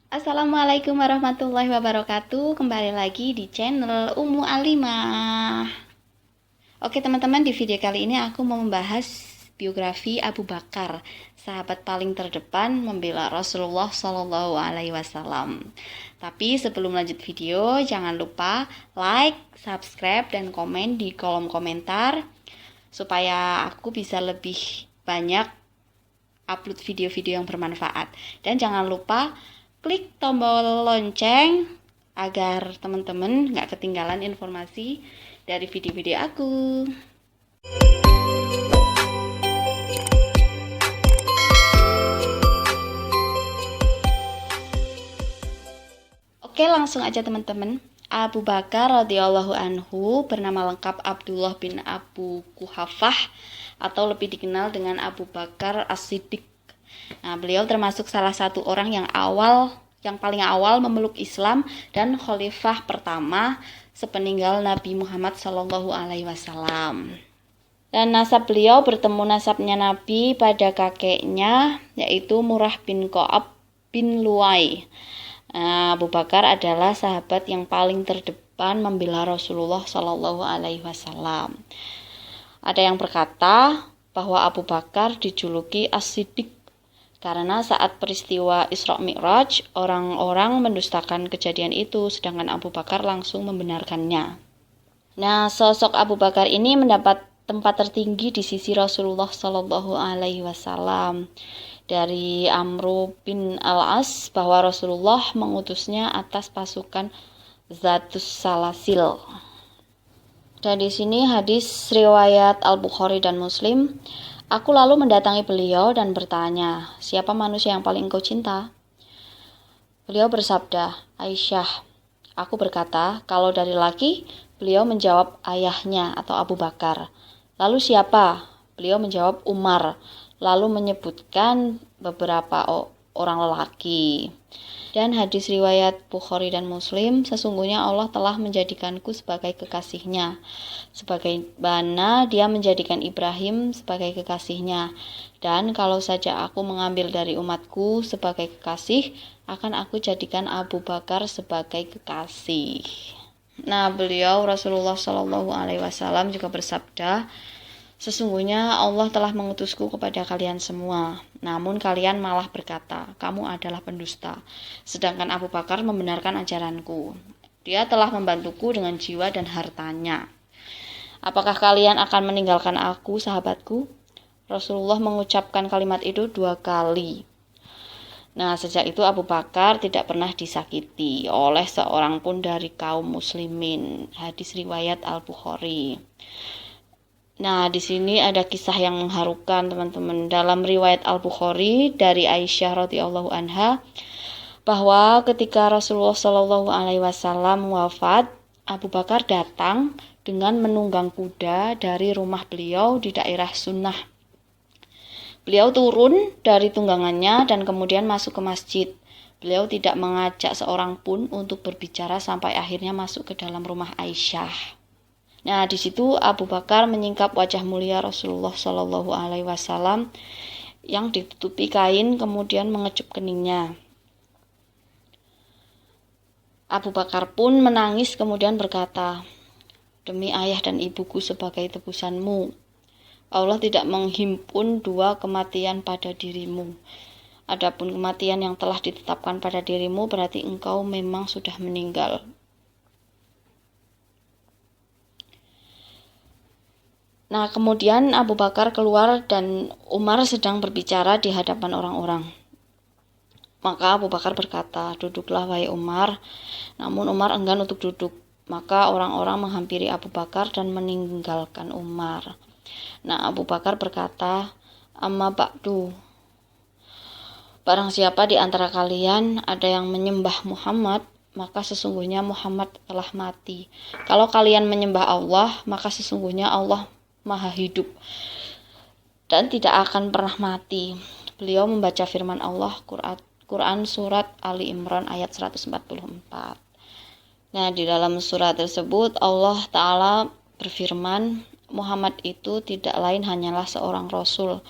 Assalamualaikum warahmatullahi wabarakatuh. Kembali lagi di channel Ummu Alimah. Oke teman-teman, di video kali ini aku mau membahas biografi Abu Bakar, sahabat paling terdepan membela Rasulullah Shallallahu Alaihi Wasallam. Tapi sebelum lanjut video, jangan lupa like, subscribe, dan komen di kolom komentar supaya aku bisa lebih banyak upload video-video yang bermanfaat. Dan jangan lupa klik tombol lonceng agar teman-teman gak ketinggalan informasi dari video-video aku. Oke, langsung aja teman-teman. Abu Bakar radhiyallahu anhu bernama lengkap Abdullah bin Abu Quhafah atau lebih dikenal dengan Abu Bakar As-Siddiq. Nah, beliau termasuk salah satu orang yang paling awal memeluk Islam dan khalifah pertama sepeninggal Nabi Muhammad Shallallahu Alaihi Wasallam. Dan nasab beliau bertemu nasabnya Nabi pada kakeknya, yaitu Murrah bin Ka'ab bin Lu'ay. Nah, Abu Bakar adalah sahabat yang paling terdepan membela Rasulullah Shallallahu Alaihi Wasallam. Ada yang berkata bahwa Abu Bakar dijuluki As-Siddiq karena saat peristiwa Isra Mi'raj, orang-orang mendustakan kejadian itu, sedangkan Abu Bakar langsung membenarkannya. Nah, sosok Abu Bakar ini mendapat tempat tertinggi di sisi Rasulullah Shallallahu Alaihi Wasallam. Dari Amru bin Al-As bahwa Rasulullah mengutusnya atas pasukan Zatus Salasil. Dan di sini hadis riwayat Al-Bukhari dan Muslim. Aku lalu mendatangi beliau dan bertanya, siapa manusia yang paling engkau cinta? Beliau bersabda, Aisyah. Aku berkata, kalau dari laki, beliau menjawab ayahnya atau Abu Bakar. Lalu siapa? Beliau menjawab Umar. Lalu menyebutkan beberapa orang lelaki. Dan hadis riwayat Bukhari dan Muslim, sesungguhnya Allah telah menjadikanku sebagai kekasihnya. Sebagaimana dia menjadikan Ibrahim sebagai kekasihnya. Dan kalau saja aku mengambil dari umatku sebagai kekasih, akan aku jadikan Abu Bakar sebagai kekasih. Nah, beliau Rasulullah Shallallahu Alaihi Wasallam juga bersabda, sesungguhnya Allah telah mengutusku kepada kalian semua, namun kalian malah berkata, kamu adalah pendusta. Sedangkan Abu Bakar membenarkan ajaranku. Dia telah membantuku dengan jiwa dan hartanya. Apakah kalian akan meninggalkan aku, sahabatku? Rasulullah mengucapkan kalimat itu 2 kali. Nah, sejak itu Abu Bakar tidak pernah disakiti oleh seorang pun dari kaum muslimin. Hadis riwayat Al-Bukhari. Nah, di sini ada kisah yang mengharukan, teman-teman. Dalam riwayat Al-Bukhari dari Aisyah radhiyallahu anha bahwa ketika Rasulullah Shallallahu Alaihi Wasallam wafat, Abu Bakar datang dengan menunggang kuda dari rumah beliau di daerah Sunnah. Beliau turun dari tunggangannya dan kemudian masuk ke masjid. Beliau tidak mengajak seorang pun untuk berbicara sampai akhirnya masuk ke dalam rumah Aisyah. Nah, di situ Abu Bakar menyingkap wajah mulia Rasulullah Shallallahu Alaihi Wasallam yang ditutupi kain, kemudian mengecup keningnya. Abu Bakar pun menangis kemudian berkata, demi ayah dan ibuku sebagai tebusanmu, Allah tidak menghimpun 2 kematian pada dirimu. Adapun kematian yang telah ditetapkan pada dirimu berarti engkau memang sudah meninggal. Nah, kemudian Abu Bakar keluar dan Umar sedang berbicara di hadapan orang-orang. Maka Abu Bakar berkata, duduklah wahai Umar. Namun Umar enggan untuk duduk. Maka orang-orang menghampiri Abu Bakar dan meninggalkan Umar. Nah, Abu Bakar berkata, amma ba'du. Barang siapa di antara kalian ada yang menyembah Muhammad, maka sesungguhnya Muhammad telah mati. Kalau kalian menyembah Allah, maka sesungguhnya Allah Maha hidup dan tidak akan pernah mati. Beliau membaca firman Allah Quran surat Ali Imran ayat 144. Nah, di dalam surat tersebut Allah Ta'ala berfirman, Muhammad itu tidak lain hanyalah seorang Rasul.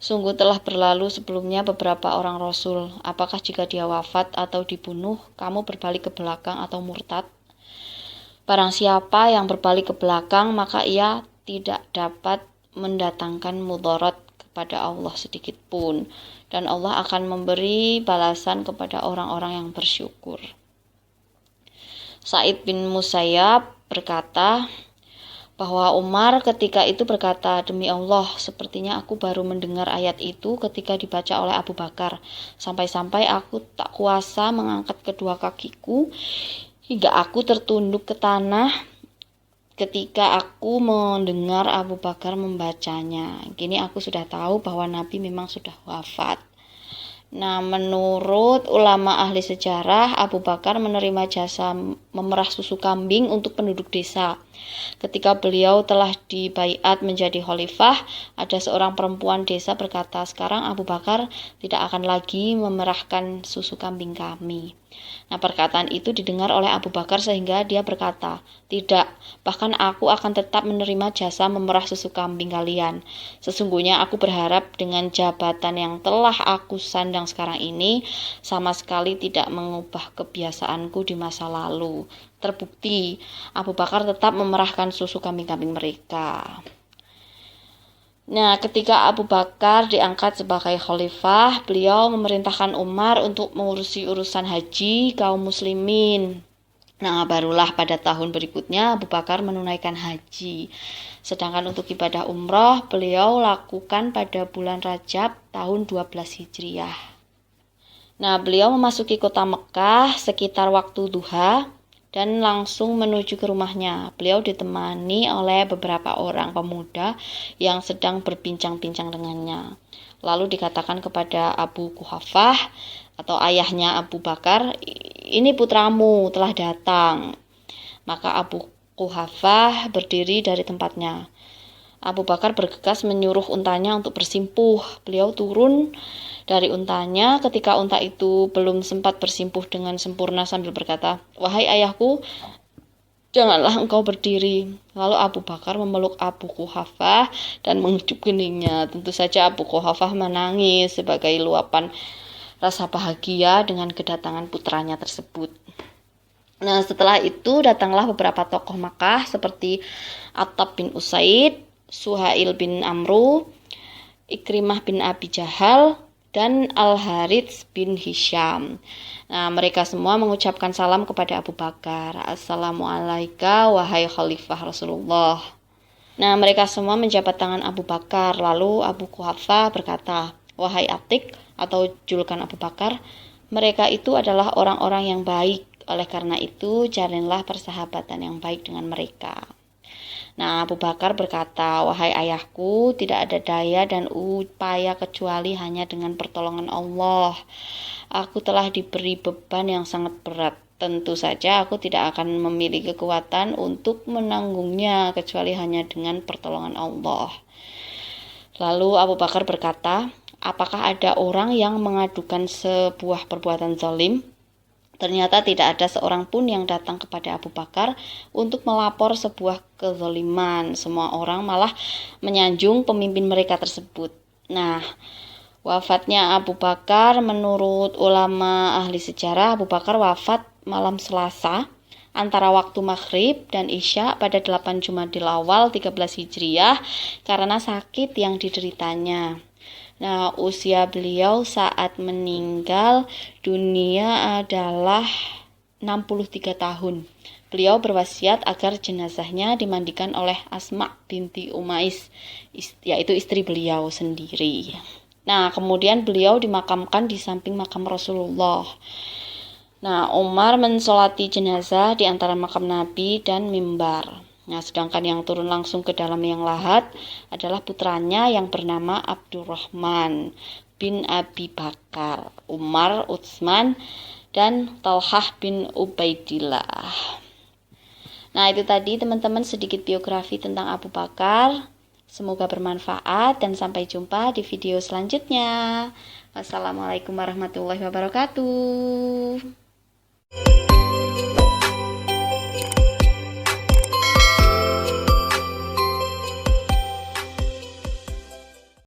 Sungguh telah berlalu sebelumnya beberapa orang Rasul. Apakah jika dia wafat atau dibunuh, kamu berbalik ke belakang atau murtad? Barang siapa yang berbalik ke belakang, maka ia tidak dapat mendatangkan mudarat kepada Allah sedikit pun. Dan Allah akan memberi balasan kepada orang-orang yang bersyukur. Sa'id bin Musayyab berkata bahwa Umar ketika itu berkata, demi Allah, sepertinya aku baru mendengar ayat itu ketika dibaca oleh Abu Bakar. Sampai-sampai aku tak kuasa mengangkat kedua kakiku hingga aku tertunduk ke tanah ketika aku mendengar Abu Bakar membacanya. Kini aku sudah tahu bahwa Nabi memang sudah wafat. Nah, menurut ulama ahli sejarah, Abu Bakar menerima jasa memerah susu kambing untuk penduduk desa. Ketika beliau telah dibaiat menjadi khalifah, ada seorang perempuan desa berkata, sekarang Abu Bakar tidak akan lagi memerahkan susu kambing kami. Nah, perkataan itu didengar oleh Abu Bakar sehingga dia berkata, tidak, bahkan aku akan tetap menerima jasa memerah susu kambing kalian. Sesungguhnya aku berharap dengan jabatan yang telah aku sandang sekarang ini sama sekali tidak mengubah kebiasaanku di masa lalu. Terbukti, Abu Bakar tetap memerahkan susu kambing-kambing mereka. Nah, ketika Abu Bakar diangkat sebagai khalifah, beliau memerintahkan Umar untuk mengurusi urusan haji kaum muslimin. Nah, barulah pada tahun berikutnya Abu Bakar menunaikan haji. Sedangkan untuk ibadah umroh, beliau lakukan pada bulan Rajab tahun 12 Hijriah. Nah, beliau memasuki kota Mekah sekitar waktu duha dan langsung menuju ke rumahnya. Beliau ditemani oleh beberapa orang pemuda yang sedang berbincang-bincang dengannya. Lalu dikatakan kepada Abu Quhafah atau ayahnya Abu Bakar, ini putramu telah datang. Maka Abu Quhafah berdiri dari tempatnya. Abu Bakar bergegas menyuruh untanya untuk bersimpuh. Beliau turun dari untanya ketika unta itu belum sempat bersimpuh dengan sempurna sambil berkata, wahai ayahku, janganlah engkau berdiri. Lalu Abu Bakar memeluk Abu Quhafah dan mengecup keningnya. Tentu saja Abu Quhafah menangis sebagai luapan rasa bahagia dengan kedatangan putranya tersebut. Nah, setelah itu datanglah beberapa tokoh Makkah seperti Attab bin Usaid, Suhail bin Amru, Ikrimah bin Abi Jahal, dan Al-Harits bin Hisham. Nah, mereka semua mengucapkan salam kepada Abu Bakar. Assalamualaikum wahai Khalifah Rasulullah. Nah, mereka semua menjabat tangan Abu Bakar. Lalu Abu Quhafah berkata, wahai Atik atau julukan Abu Bakar, mereka itu adalah orang-orang yang baik. Oleh karena itu, jalinlah persahabatan yang baik dengan mereka. Nah, Abu Bakar berkata, wahai ayahku, tidak ada daya dan upaya kecuali hanya dengan pertolongan Allah. Aku telah diberi beban yang sangat berat. Tentu saja aku tidak akan memiliki kekuatan untuk menanggungnya kecuali hanya dengan pertolongan Allah. Lalu Abu Bakar berkata, apakah ada orang yang mengadukan sebuah perbuatan zalim? Ternyata tidak ada seorang pun yang datang kepada Abu Bakar untuk melapor sebuah kezaliman. Semua orang malah menyanjung pemimpin mereka tersebut. Nah, wafatnya Abu Bakar menurut ulama ahli sejarah, Abu Bakar wafat malam Selasa antara waktu maghrib dan isya pada 8 Jumadil Awal 13 Hijriah karena sakit yang dideritanya. Nah, usia beliau saat meninggal dunia adalah 63 tahun. Beliau berwasiat agar jenazahnya dimandikan oleh Asma binti Umais, yaitu istri beliau sendiri. Nah, kemudian beliau dimakamkan di samping makam Rasulullah. Nah, Umar mensolati jenazah di antara makam Nabi dan mimbar. Nah, sedangkan yang turun langsung ke dalam yang lahat adalah putranya yang bernama Abdurrahman bin Abi Bakar, Umar, Utsman, dan Talhah bin Ubaidillah. Nah, itu tadi teman-teman sedikit biografi tentang Abu Bakar. Semoga bermanfaat dan sampai jumpa di video selanjutnya. Wassalamualaikum warahmatullahi wabarakatuh.